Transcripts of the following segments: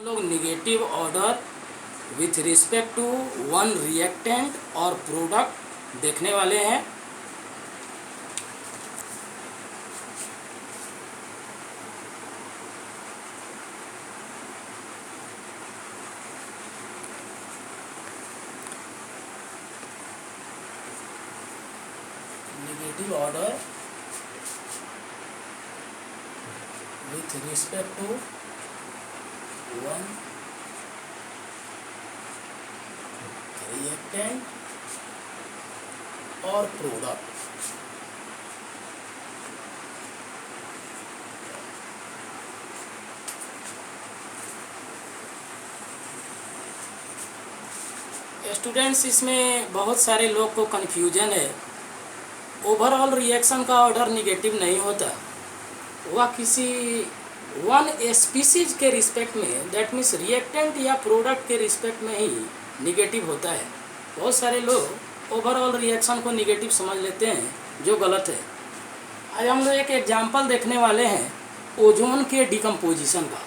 लोग negative order with respect to one reactant और product देखने वाले हैं। Negative order with respect to one reactant और प्रोडक्ट। स्टूडेंट्स, इसमें बहुत सारे लोग को कन्फ्यूजन है। ओवरऑल रिएक्शन का ऑर्डर निगेटिव नहीं होता, वह किसी वन स्पीसीज के रिस्पेक्ट में, दैट मीन्स रिएक्टेंट या प्रोडक्ट के रिस्पेक्ट में ही निगेटिव होता है। बहुत सारे लोग ओवरऑल रिएक्शन को निगेटिव समझ लेते हैं, जो गलत है। आज हम लोग एक एग्जांपल देखने वाले हैं ओजोन के डिकम्पोजिशन का।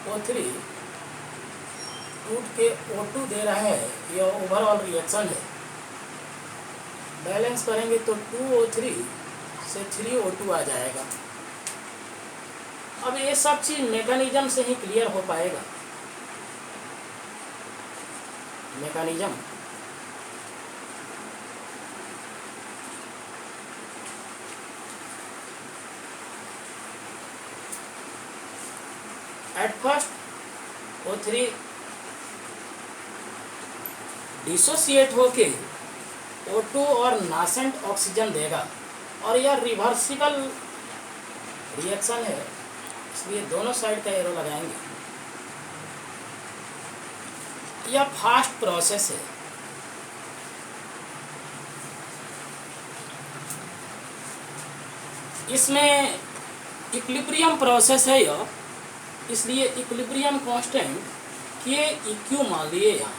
O3 टूट के O2 दे रहा है, यह ओवरऑल रिएक्शन है। बैलेंस करेंगे तो 2O3 से 3O2 आ जाएगा। अब ये सब चीज़ मैकेनिज्म से ही क्लियर हो पाएगा। Mechanism at first O3 dissociate होके O2 और नासेंट ऑक्सीजन देगा, और यह रिवर्सिबल रिएक्शन है, इसलिए दोनों साइड का एरो लगाएंगे। यह फास्ट प्रोसेस है। इसमें इक्विलिब्रियम प्रोसेस है यह, इसलिए इक्विलिब्रियम कांस्टेंट K मान लिए यहाँ।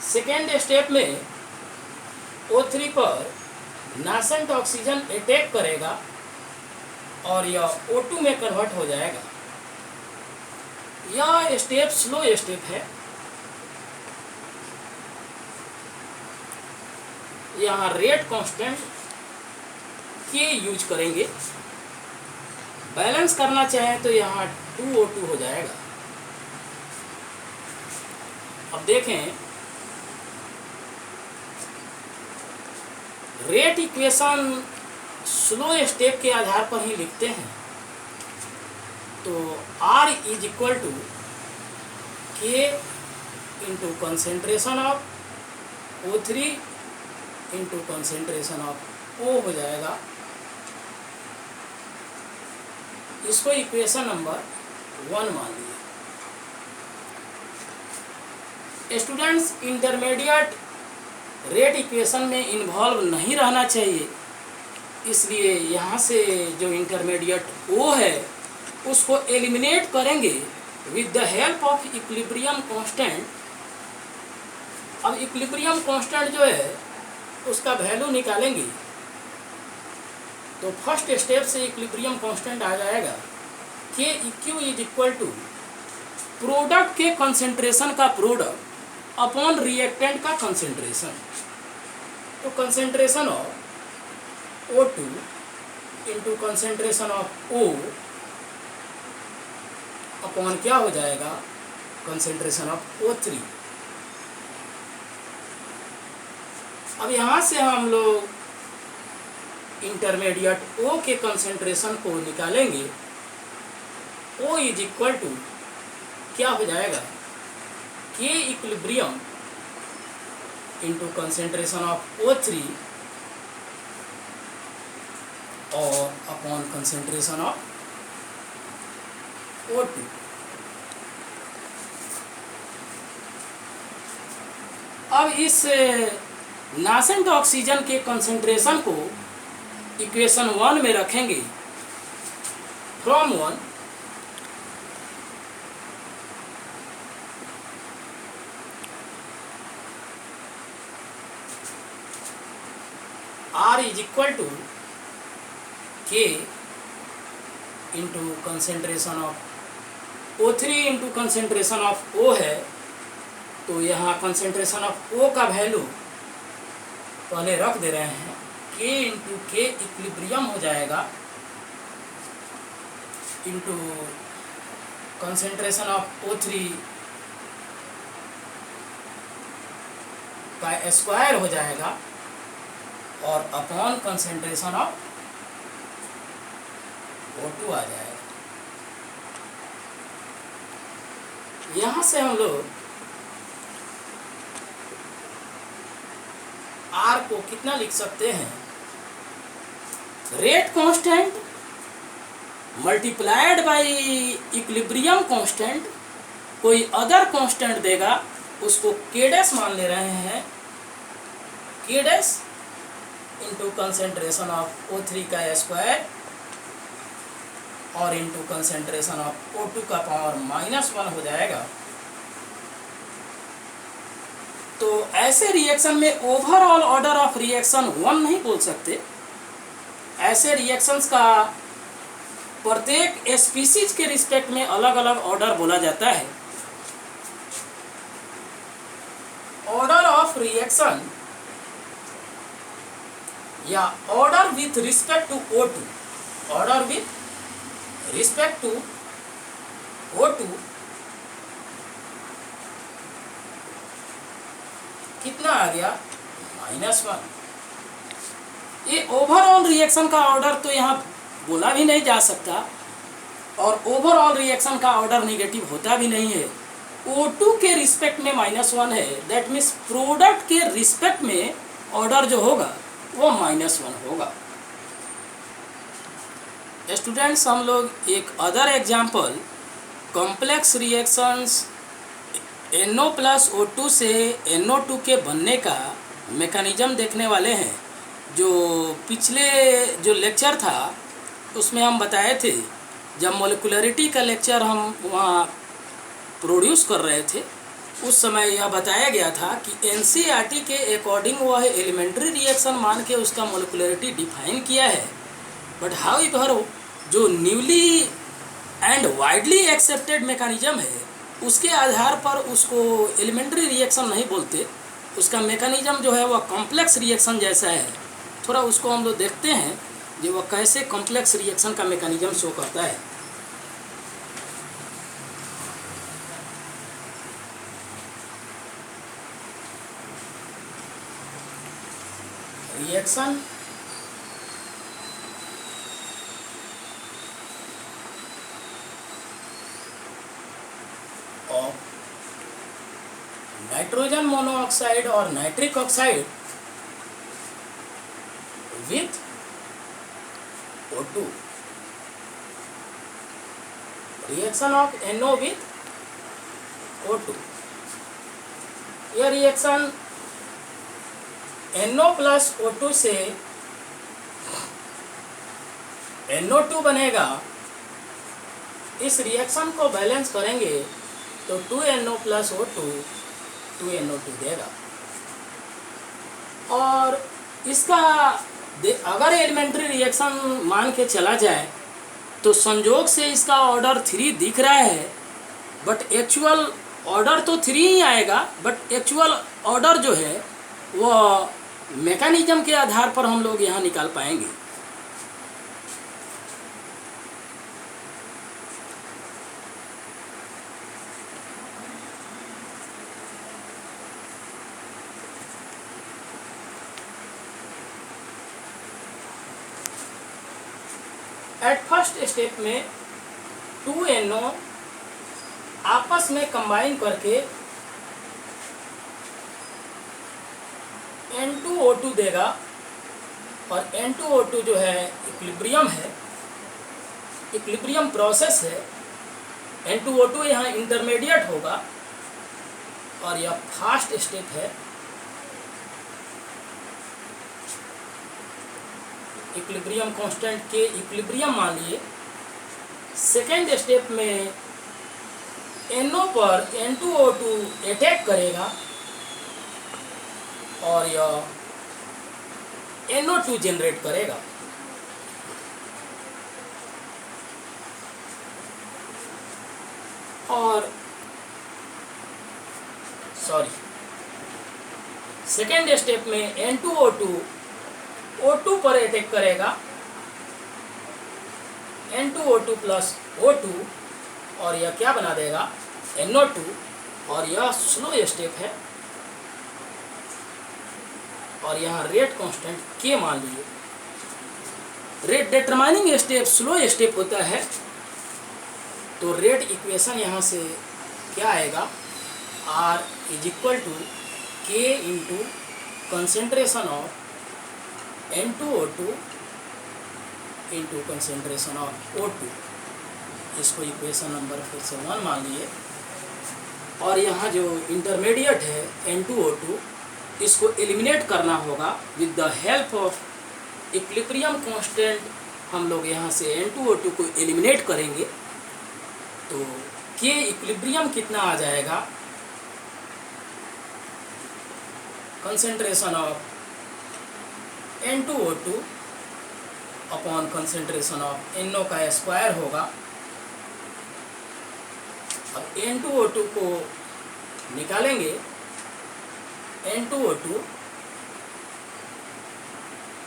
सेकेंड स्टेप में O3 पर नासेंट ऑक्सीजन अटैक करेगा और यह O2 में कन्वर्ट हो जाएगा। यह स्टेप स्लो स्टेप है। यहाँ रेट कांस्टेंट K यूज करेंगे। बैलेंस करना चाहें तो यहाँ 2O2 हो जाएगा। अब देखें, रेट इक्वेशन स्लो स्टेप के आधार पर ही लिखते हैं। तो R is equal to K into concentration of O3 into concentration of O हो जाएगा। इसको इक्वेशन नंबर 1 मान लिया। स्टूडेंट्स, इंटरमीडिएट रेट इक्वेशन में इन्वॉल्व नहीं रहना चाहिए, इसलिए यहाँ से जो इंटरमीडिएट O है उसको एलिमिनेट करेंगे with the help of equilibrium constant. अब इक्विलिब्रियम कांस्टेंट जो है उसका वैल्यू निकालेंगे तो फर्स्ट स्टेप से इक्विलिब्रियम कांस्टेंट आ जाएगा K is equal to product के कंसेंट्रेशन का प्रोडक्ट अपॉन रिएक्टेंट का कंसेंट्रेशन। तो concentration of O2 into concentration of O upon क्या हो जाएगा, कंसेंट्रेशन ऑफ O3। अब यहाँ से हम लोग इंटरमीडिएट O के कंसेंट्रेशन को निकालेंगे। O इज इक्वल टू क्या हो जाएगा, K equilibrium into concentration of O3 और अपॉन कंसेंट्रेशन ऑफ O2। अब इस नासेंट ऑक्सीजन के कंसेंट्रेशन को इक्वेशन 1 में रखेंगे। From 1 R is equal to K into concentration of O3 into concentration of O है, तो यहाँ कंसेंट्रेशन ऑफ O का वैल्यू पहले रख दे रहे हैं, K इंटू K इक्विलिब्रियम हो जाएगा इंटू कंसेंट्रेशन ऑफ O3 का स्क्वायर हो जाएगा और अपॉन कंसेंट्रेशन ऑफ O2 आ जाएगा। यहाँ से हम लोग R को कितना लिख सकते हैं, rate constant multiplied by equilibrium constant, कोई अदर कांस्टेंट देगा उसको K डैश मान ले रहे हैं, K dash into concentration of O3 का स्क्वायर और इंटू कंसेंट्रेशन ऑफ O2 का पावर -1 हो जाएगा। तो ऐसे रिएक्शन में ओवरऑल ऑर्डर ऑफ रिएक्शन 1 नहीं बोल सकते। ऐसे रिएक्शंस का प्रत्येक स्पीसीज के रिस्पेक्ट में अलग अलग ऑर्डर बोला जाता है। ऑर्डर ऑफ रिएक्शन या order with respect to O2, order with respect to O2 कितना आ गया, -1। ये ओवरऑल रिएक्शन का ऑर्डर तो यहाँ बोला भी नहीं जा सकता और ओवरऑल रिएक्शन का ऑर्डर नेगेटिव होता भी नहीं है। O2 के रिस्पेक्ट में -1 है, दैट मीन्स प्रोडक्ट के रिस्पेक्ट में ऑर्डर जो होगा वो -1 होगा। स्टूडेंट्स, हम लोग एक other example complex reactions NO plus O2 से NO2 के बनने का मेकानिज़म देखने वाले हैं। जो पिछले जो लेक्चर था उसमें हम बताए थे, जब मोलिकुलरिटी का लेक्चर हम वहाँ प्रोड्यूस कर रहे थे उस समय यह बताया गया था कि NCERT के अकॉर्डिंग वह एलिमेंट्री रिएक्शन मान के उसका मोलिकुलरिटी डिफाइन किया है। बट हाउएवर जो newly and widely accepted mechanism है उसके आधार पर उसको एलिमेंट्री रिएक्शन नहीं बोलते, उसका मैकेनिज्म जो है वह कॉम्प्लेक्स रिएक्शन जैसा है। थोड़ा उसको हम लोग देखते हैं जो वह कैसे कॉम्प्लेक्स रिएक्शन का मैकेनिज्म शो करता है। रिएक्शन ऑफ नाइट्रोजन मोनोऑक्साइड और nitric oxide with O2, reaction of NO with O2। यह रिएक्शन NO प्लस O2 से NO2 बनेगा। इस रिएक्शन को बैलेंस करेंगे तो 2NO प्लस O2 2NO2 देगा। और इसका अगर एलिमेंट्री रिएक्शन मान के चला जाए तो संयोग से इसका ऑर्डर 3 दिख रहा है, बट एक्चुअल ऑर्डर तो 3 ही आएगा, बट एक्चुअल ऑर्डर जो है वह मैकेनिज्म के आधार पर हम लोग यहाँ निकाल पाएंगे। एट फर्स्ट स्टेप में 2NO आपस में कंबाइन करके N2O2 देगा और N2O2 जो है इक्विलिब्रियम है, इक्विलिब्रियम प्रोसेस है। N2O2 यहाँ इंटरमीडिएट होगा और यह फर्स्ट स्टेप है। इक्विलिब्रियम कांस्टेंट के इक्विलिब्रियम मान लिए। सेकेंड स्टेप में NO पर N2O2 अटैक करेगा और यह NO2 जनरेट करेगा। और सेकेंड स्टेप में N2O2 O2 पर अटैक करेगा, N2O2 प्लस O2, और यह क्या बना देगा, NO2, और यह स्लो स्टेप है, और यहाँ रेट कांस्टेंट K मान लीजिए। Rate determining step slow step होता है, तो रेट इक्वेशन यहाँ से क्या आएगा, R is equal to K into concentration of N2O2 into concentration of O2। इसको इक्वेशन नंबर फिर से 1 मान लिए। और यहाँ जो इंटरमीडिएट है N2O2, इसको एलिमिनेट करना होगा with the help of equilibrium constant. हम लोग यहाँ से N2O2 को एलिमिनेट करेंगे, तो K इक्विलिब्रियम कितना आ जाएगा, concentration of N2O2 upon concentration of NO का स्क्वायर होगा। अब N2O2 को निकालेंगे, N2O2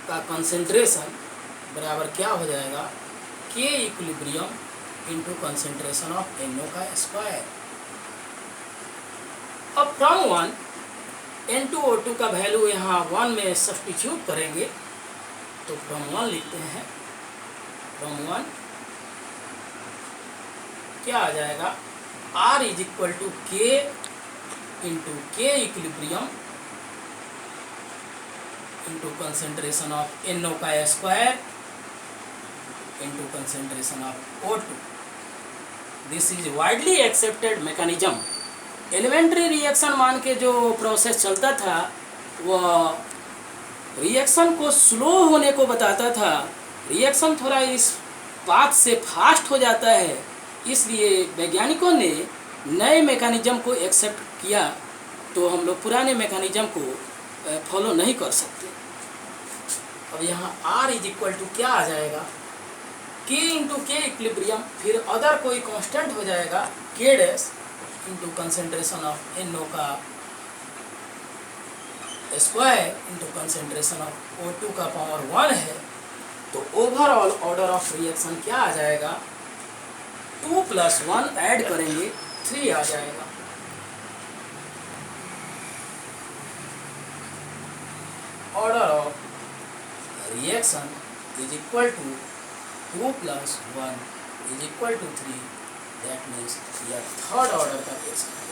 का कंसेंट्रेशन बराबर क्या हो जाएगा, K equilibrium into concentration of NO का स्क्वायर। अब फ्रॉम 1 N2O2 का वैल्यू यहाँ 1 में सब्स्टिट्यूट करेंगे, तो फ्रॉम 1 लिखते हैं, फ्रॉम 1 क्या आ जाएगा, R is equal to K into K equilibrium into concentration of NO का square into concentration of O2। This is widely accepted mechanism. Elementary reaction मान के जो प्रोसेस चलता था, वह रिएक्शन को स्लो होने को बताता था। रिएक्शन थोड़ा इस बात से फास्ट हो जाता है, इसलिए वैज्ञानिकों ने नए मैकेनिज्म को एक्सेप्ट किया, तो हम लोग पुराने मैकेनिज्म को फॉलो नहीं कर सकते। अब यहाँ R इज इक्वल टू क्या आ जाएगा, K इंटू K इक्विलिब्रियम, फिर अदर कोई कांस्टेंट हो जाएगा K dash into concentration of NO का square into concentration of O2 का पावर 1 है। तो ओवरऑल ऑर्डर ऑफ रिएक्शन क्या आ जाएगा, 2 प्लस 1 ऐड करेंगे 3 आ जाएगा। Order of reaction is equal to 2 plus 1 is equal to 3, that means यह थर्ड ऑर्डर का रिएक्शन है।